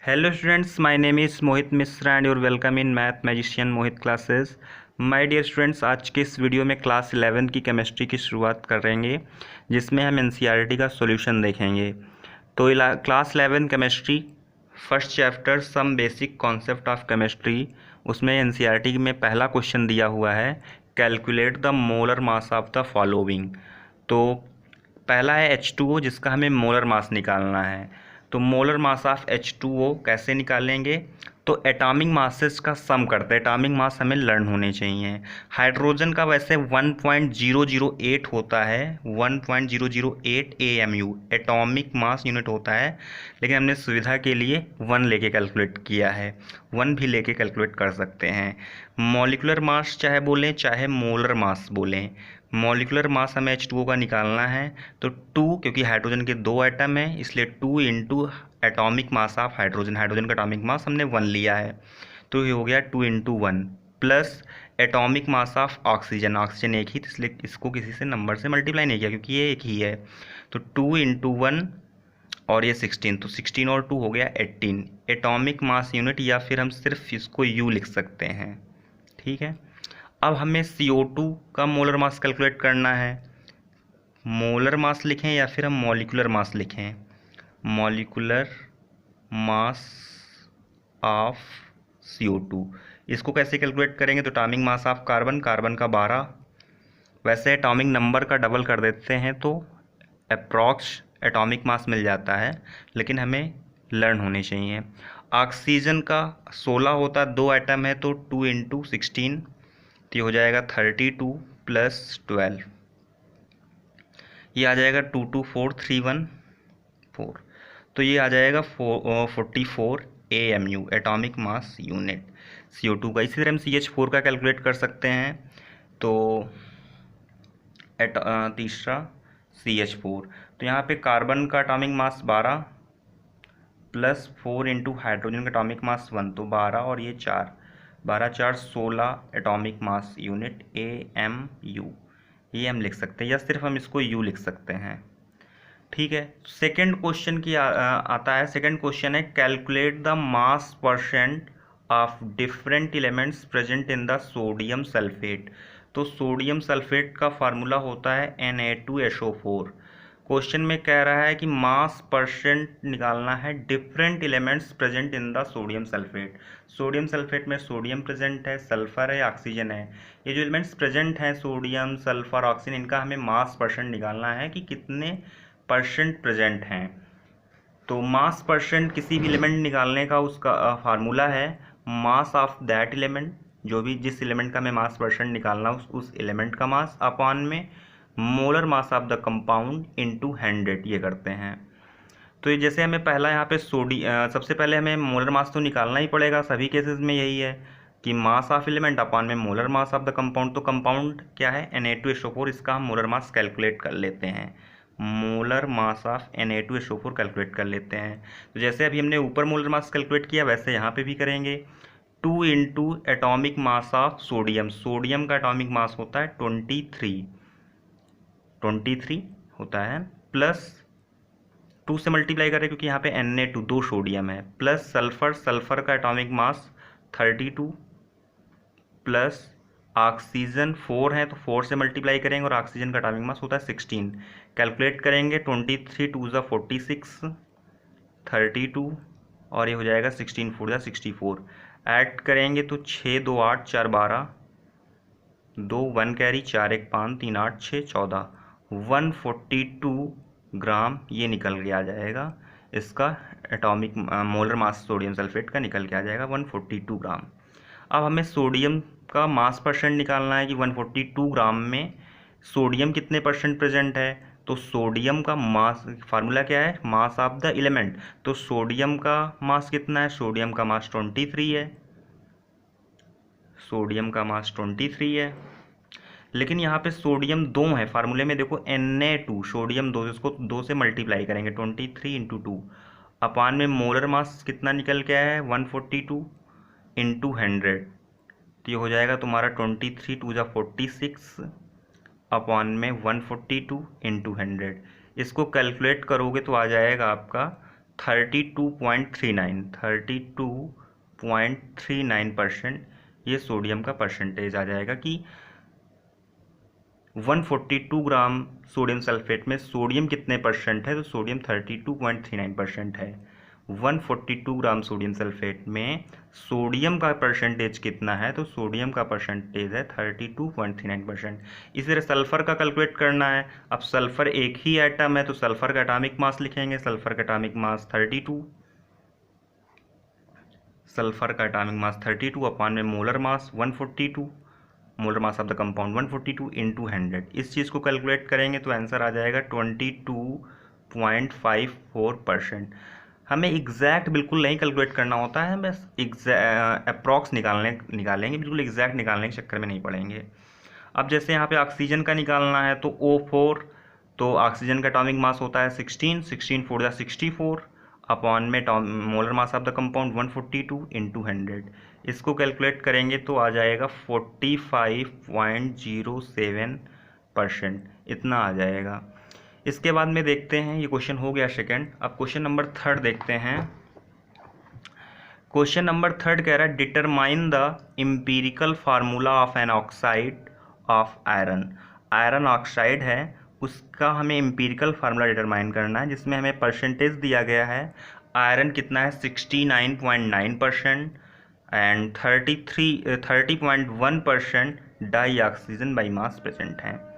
Hello students, my name is Mohit Mishra and your welcome in math magician Mohit classes. My dear students, आज के इस video में class 11 की chemistry की शुरुआत करेंगे, जिसमें हम एनसीईआरटी का सॉल्यूशन देखेंगे। तो class 11 chemistry first chapter some basic concept of chemistry, उसमें एनसीईआरटी में पहला क्वेश्चन दिया हुआ है, calculate the molar mass of the following. तो पहला है H2O, जिसका हमें मोलर मास निकालना है। तो मोलर मास ऑफ H2O कैसे निकालेंगे? तो एटॉमिक मासेस का सम करते हैं। एटॉमिक मास हमें लर्न होने चाहिए। हाइड्रोजन का वैसे 1.008 होता है, 1.008 AMU एटॉमिक मास यूनिट होता है, लेकिन हमने सुविधा के लिए 1 लेके कैलकुलेट किया है। 1 भी लेके कैलकुलेट कर सकते हैं। मॉलिक्यूलर मास चाहे बोलें चाहे मोलर मास बोलें, मॉलिक्यूलर मास हमें H2O का निकालना है। तो 2, क्योंकि हाइड्रोजन के 2 एटम हैं, इसलिए 2 into atomic mass of hydrogen. Hydrogen का एटॉमिक मास हमने 1 लिया है, तो ये हो गया 2 into 1 plus atomic mass of oxygen. Oxygen एक ही, इसलिए इसको किसी से नंबर से मल्टीप्लाई नहीं किया क्योंकि ये एक ही है। तो 2 इंटू 1 और ये 16, तो 16 और 2 हो गया 18 एटॉमिक मास यूनिट, या फिर हम सिर्फ इसको U लिख सकते हैं। ठीक है, अब हमें CO2 का मोलर मास कैलकुलेट करना है। मोलर मास लिखें या फिर हम मॉलिक्यूलर मास लिखें? मॉलिक्यूलर मास ऑफ CO2, इसको कैसे कैलकुलेट करेंगे? तो atomic mass of carbon, carbon का 12, वैसे एटॉमिक नंबर का डबल कर देते हैं तो अप्रॉक्स एटॉमिक मास मिल जाता है, लेकिन हमें लर्न होने चाहिए। ऑक्सीजन का 16 होता है, 2 एटम है, तो 2 इंटू 16, तो ये हो जाएगा 32 प्लस 12, ये आ जाएगा 224 314, तो ये आ जाएगा 44 AMU atomic mass unit CO2 का। इसी तरह हम CH4 का कैलकुलेट कर सकते हैं। तो तीसरा CH4, तो यहाँ पे कार्बन का atomic mass 12 plus 4 into hydrogen का एटॉमिक मास 1, तो 12 और ये 4, 12 4 16 एटॉमिक मास यूनिट AMU, ये हम लिख सकते हैं, या सिर्फ हम इसको U लिख सकते हैं। ठीक है, सेकंड क्वेश्चन की आता है। सेकंड क्वेश्चन है, calculate the mass percent of different elements present in the sodium sulphate. तो सोडियम सल्फेट का फार्मूला होता है Na2SO4। क्वेश्चन में कह रहा है कि मास परसेंट निकालना है different elements present in the sodium sulphate. Sodium sulphate में सोडियम प्रेजेंट है, सल्फर है, ऑक्सीजन है। ये जो एलिमेंट्स प्रेजेंट हैं सोडियम, सल्फर, ऑक्सीजन, इनका हमें मास परसेंट निकालना है कि कितने परसेंट प्रेजेंट हैं। तो मास परसेंट किसी भी एलिमेंट निकालने का उसका फार्मूला है मास ऑफ दैट एलिमेंट, जो भी जिस एलिमेंट का हमें मास परसेंट निकालना उस एलिमेंट का मास अपॉन में molar mass of the compound into 100, ये करते हैं। तो ये जैसे हमें पहला यहाँ पे सबसे पहले हमें मोलर मास तो निकालना ही पड़ेगा, सभी केसेस में यही है कि मास ऑफ एलिमेंट अपॉन में molar mass of the compound. तो कंपाउंड क्या है? Na2SO4, इसका हम मोलर मास कैलकुलेट कर लेते हैं। Molar mass of Na2SO4 calculate कर लेते हैं। तो जैसे अभी हमने ऊपर मोलर मास कैलकुलेट किया, वैसे यहाँ पे भी करेंगे। 2 into atomic mass of sodium, sodium का एटॉमिक मास होता है 23 होता है, प्लस 2 से मल्टीप्लाई करें क्योंकि यहाँ पे Na2 2 सोडियम है, प्लस सल्फर, सल्फर का एटॉमिक मास 32, प्लस ऑक्सीजन 4 है, तो 4 से मल्टीप्लाई करेंगे और ऑक्सीजन का एटॉमिक मास होता है 16। कैलकुलेट करेंगे 23 2 ज़ा 46, 32 और ये हो जाएगा 16 4 ज़ा 64। ऐड करेंगे तो 6 2 8 4 12, 2 1 कैरी, 4 1 5 3 8 6 14, 142 ग्राम ये निकल के आ जाएगा। इसका atomic molar mass sodium sulphate का निकल के आ जाएगा 142 ग्राम। अब हमें सोडियम का मास परसेंट निकालना है कि 142 ग्राम में सोडियम कितने परसेंट प्रेजेंट है। तो सोडियम का मास, फार्मूला क्या है? मास ऑफ द एलिमेंट। तो सोडियम का मास कितना है? सोडियम का मास 23 है, सोडियम का मास 23 है। लेकिन यहाँ पे सोडियम 2 है, फार्मूले में देखो Na2, सोडियम 2, इसको 2 से मल्टीप्लाई करेंगे 23 इंटू 2 अपान में मोलर मास कितना निकल के आया है? 142 इंटू 100, तो ये हो जाएगा तुम्हारा 23 2 ज़ा 46 अपॉन में 142 इंटू 100। इसको कैलकुलेट करोगे तो आ जाएगा आपका 32.39% ये सोडियम का परसेंटेज आ जाएगा कि 142 ग्राम सोडियम सल्फेट में सोडियम कितने परसेंट है, तो सोडियम 32.39% है। 142 ग्राम सोडियम सल्फेट में सोडियम का परसेंटेज कितना है, तो सोडियम का परसेंटेज है 32.39%। इसी तरह सल्फर का कैलकुलेट करना है। अब सल्फर एक ही एटम है तो सल्फर का एटॉमिक मास लिखेंगे। सल्फर का एटॉमिक मास 32, सल्फर का एटॉमिक मास 32 अपॉन में molar mass 142, molar mass of the compound 142 into 100। इस चीज़ को कैलकुलेट करेंगे तो आंसर आ जाएगा 22.54%। हमें एग्जैक्ट बिल्कुल नहीं कैलकुलेट करना होता है, बस अप्रॉक्स निकालेंगे, बिल्कुल एग्जैक्ट निकालने के चक्कर में नहीं पड़ेंगे। अब जैसे यहाँ पे ऑक्सीजन का निकालना है तो O4, तो ऑक्सीजन का एटॉमिक मास होता है 16, 16 4 64 अपॉन में molar mass of the compound 142 into 100। इसको कैलकुलेट करेंगे तो आ जाएगा 45.07%, इतना आ जाएगा। इसके बाद में देखते हैं, ये क्वेश्चन हो गया सेकंड। अब क्वेश्चन नंबर थर्ड देखते हैं। क्वेश्चन नंबर थर्ड कह रहा है determine the empirical formula of an oxide of iron. Iron oxide है, उसका हमें एम्पिरिकल फार्मूला डिटरमाइन करना है, जिसमें हमें परसेंटेज दिया गया है। आयरन कितना है 69.9% and 30.1% dioxygen by mass present है।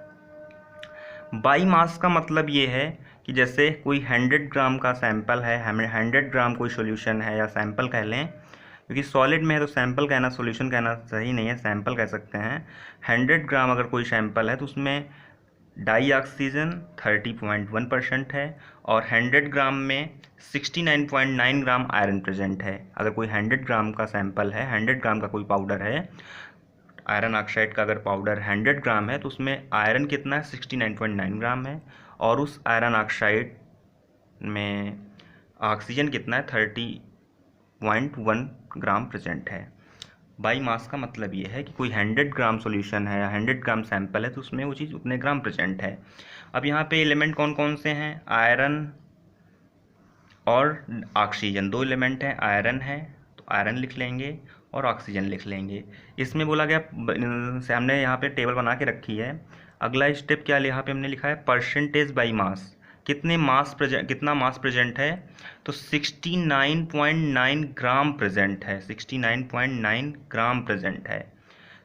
बाई मास का मतलब ये है कि जैसे कोई 100 ग्राम का सैंपल है, हमें 100 ग्राम कोई सॉल्यूशन है या सैंपल कह लें, क्योंकि सॉलिड में है तो सैंपल कहना सॉल्यूशन कहना सही नहीं है, सैंपल कह सकते हैं। 100 ग्राम अगर कोई सैंपल है तो उसमें डाई ऑक्सीजन 30.1% है और 100 ग्राम में 69.9 ग्राम आयरन प्रेजेंट है। अगर कोई 100 ग्राम का सैंपल है, 100 ग्राम का कोई पाउडर है, आयरन ऑक्साइड का अगर पाउडर 100 ग्राम है तो उसमें आयरन कितना है 69.9 ग्राम है और उस आयरन ऑक्साइड में ऑक्सीजन कितना है 30.1 ग्राम प्रेजेंट है। बाई मास का मतलब ये है कि कोई 100 ग्राम सॉल्यूशन है या 100 ग्राम सैंपल है तो उसमें वो चीज़ उतने ग्राम प्रेजेंट है। अब यहाँ पे एलिमेंट कौन कौन से हैं, आयरन और ऑक्सीजन, दो एलिमेंट हैं। आयरन है तो आयरन लिख लेंगे और ऑक्सीजन लिख लेंगे। इसमें बोला गया, हमने यहाँ पे टेबल बना के रखी है। अगला स्टेप क्या यहाँ पे हमने लिखा है परसेंटेज बाई मास, कितना मास प्रेजेंट है, तो 69.9 ग्राम प्रेजेंट है। 69.9 ग्राम प्रेजेंट है।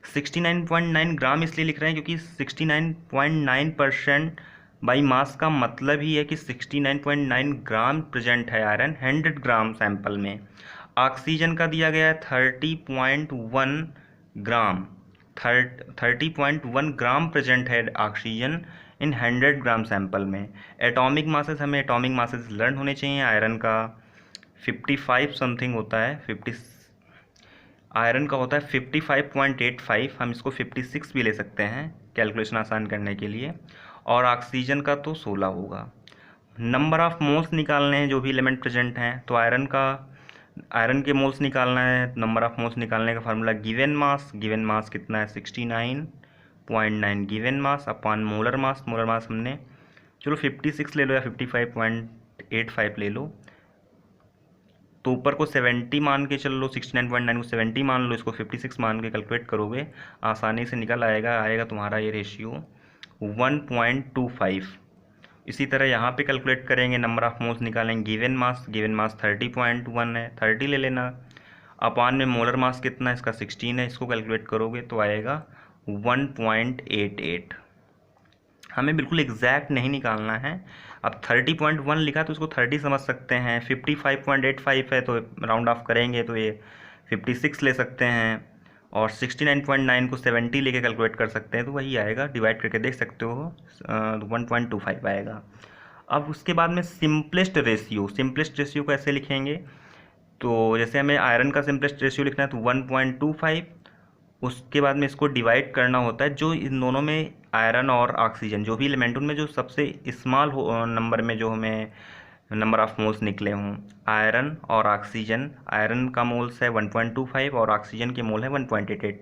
69.9 ग्राम इसलिए लिख रहे हैं क्योंकि 69.9% बाई मास का मतलब ही है कि 69.9 ग्राम प्रेजेंट है आयरन 100 ग्राम सैंपल में। ऑक्सीजन का दिया गया है 30.1 ग्राम, 30.1 ग्राम प्रेजेंट है ऑक्सीजन इन 100 ग्राम सैंपल में। एटॉमिक मासेस, हमें एटॉमिक मासेस लर्न होने चाहिए। आयरन का 55 समथिंग होता है, 50 आयरन का होता है 55.85, हम इसको 56 भी ले सकते हैं कैलकुलेशन आसान करने के लिए। और ऑक्सीजन का तो 16 होगा। नंबर ऑफ मोल्स निकालने हैं जो भी एलिमेंट प्रेजेंट हैं, तो आयरन के मोल्स निकालना है। नंबर ऑफ मोल्स निकालने का फार्मूला गिवन मास कितना है 69.9 given mass upon molar mass हमने चलो 56 ले लो या 55.85 ले लो, तो ऊपर को 70 मान के चल लो, 69.9 को 70 मान लो, इसको 56 मान के कैलकुलेट करोगे आसानी से निकल आएगा तुम्हारा ये रेशियो 1.25। इसी तरह यहाँ पे कैलकुलेट करेंगे, नंबर ऑफ मोल्स निकालेंगे। गिवन मास 30.1 है, 30 ले लेना, अपॉन में मोलर मास कितना है इसका 16 है, इसको कैलकुलेट करोगे तो आएगा 1.88। हमें बिल्कुल एग्जैक्ट नहीं निकालना है। अब 30.1 लिखा तो इसको 30 समझ सकते हैं, 55.85 है तो राउंड ऑफ करेंगे तो ये 56 ले सकते हैं, और 69.9 को 70 लेके कैलकुलेट कर सकते हैं तो वही आएगा, डिवाइड करके देख सकते हो 1.25 आएगा। अब उसके बाद में सिंपलेस्ट रेशियो कैसे लिखेंगे, तो जैसे हमें आयरन का सिंपलेस्ट रेशियो लिखना है तो 1.25, उसके बाद में इसको डिवाइड करना होता है जो इन दोनों में आयरन और ऑक्सीजन जो भी एलिमेंट उनमें जो सबसे स्मॉल नंबर में जो हमें नंबर ऑफ मोल्स निकले हों। आयरन और ऑक्सीजन, आयरन का मोल्स है 1.25 और ऑक्सीजन के मोल है 1.88।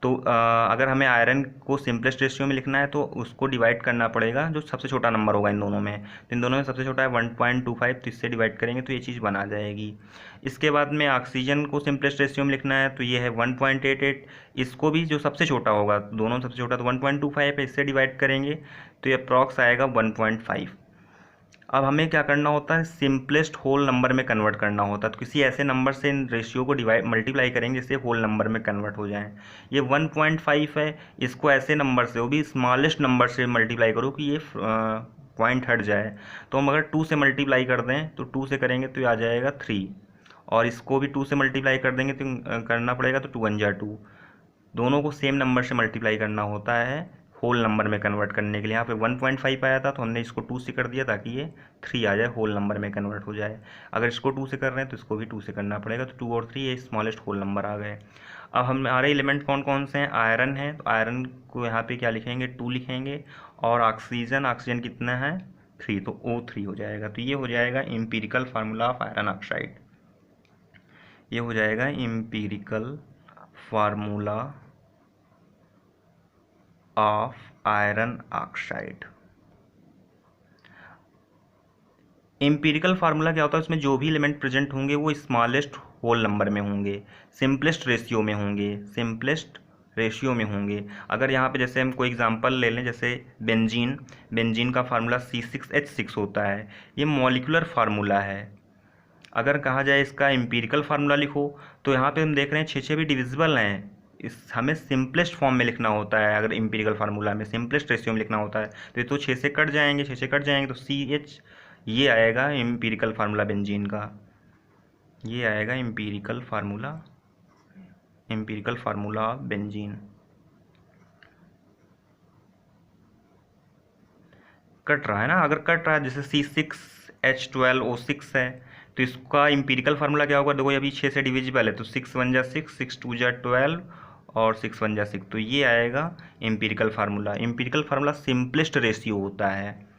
तो अगर हमें आयरन को सिंपलेस्ट रेशियो में लिखना है तो उसको डिवाइड करना पड़ेगा जो सबसे छोटा नंबर होगा इन दोनों में। तो इन दोनों में सबसे छोटा है 1.25, तो इससे डिवाइड करेंगे तो ये चीज़ बना जाएगी। इसके बाद में ऑक्सीजन को सिंपलेस्ट रेशियो में लिखना है तो ये है 1.88। इसको भी जो सबसे छोटा होगा, दोनों में सबसे छोटा तो 1.25 है, इससे डिवाइड करेंगे तो ये अप्रॉक्स आएगा 1.5। अब हमें क्या करना होता है, सिंपलेस्ट होल नंबर में कन्वर्ट करना होता है। तो किसी ऐसे नंबर से इन रेशियो को मल्टीप्लाई करेंगे जिससे होल नंबर में कन्वर्ट हो जाए। ये 1.5 है, इसको ऐसे नंबर से, वो भी स्मॉलेस्ट नंबर से मल्टीप्लाई करो कि ये पॉइंट हट जाए। तो हम अगर 2 से मल्टीप्लाई कर दें तो 2 से करेंगे तो ये आ जाएगा 3, और इसको भी 2 से मल्टीप्लाई कर देंगे तो करना पड़ेगा तो 2 1 जा 2। दोनों को सेम नंबर से मल्टीप्लाई करना होता है होल नंबर में कन्वर्ट करने के लिए। यहाँ पे 1.5 आया था तो हमने इसको 2 से कर दिया ताकि ये 3 आ जाए, होल नंबर में कन्वर्ट हो जाए। अगर इसको 2 से कर रहे हैं तो इसको भी 2 से करना पड़ेगा, तो 2 और 3 ये स्मॉलेस्ट होल नंबर आ गए। अब हमारे एलिमेंट कौन कौन से हैं, आयरन है तो आयरन को यहाँ पे क्या लिखेंगे, 2 लिखेंगे, और ऑक्सीजन कितना है 3, तो O3 हो जाएगा। तो ये हो जाएगा empirical formula of iron oxide. ये हो जाएगा empirical formula of iron oxide. Empirical formula क्या होता है, उसमें जो भी एलिमेंट प्रेजेंट होंगे वो स्मॉलेस्ट होल नंबर में होंगे, सिंपलेस्ट रेशियो में होंगे, सिंपलेस्ट रेशियो में होंगे। अगर यहाँ पे जैसे हम कोई एग्जांपल ले लें, जैसे बेंजीन का फार्मूला C6H6 होता है, ये मॉलिक्यूलर फार्मूला है। अगर कहा जाए इसका एम्पिरिकल फार्मूला लिखो तो यहाँ पे हम देख रहे हैं 6 भी डिविजिबल हैं। हमें सिंपलेस्ट फॉर्म में लिखना होता है। अगर एम्पिरिकल फार्मूला में सिंपलेस्ट रेशियो में लिखना होता है तो ये तो 6 से कट जाएंगे, 6 से कट जाएंगे तो CH ये आएगा एम्पिरिकल फार्मूला बेंजीन का, ये आएगा empirical formula of benzene. Cut रहा है ना, अगर कट रहा है जैसे C6H12O6 है तो इसका एम्पिरिकल फार्मूला क्या होगा, देखो अभी 6 से डिविजिबल है तो 6 1 जा 6, 6 2 जा 12 और 6 1 जा 6, तो ये आएगा empirical formula. Empirical formula simplest ratio होता है।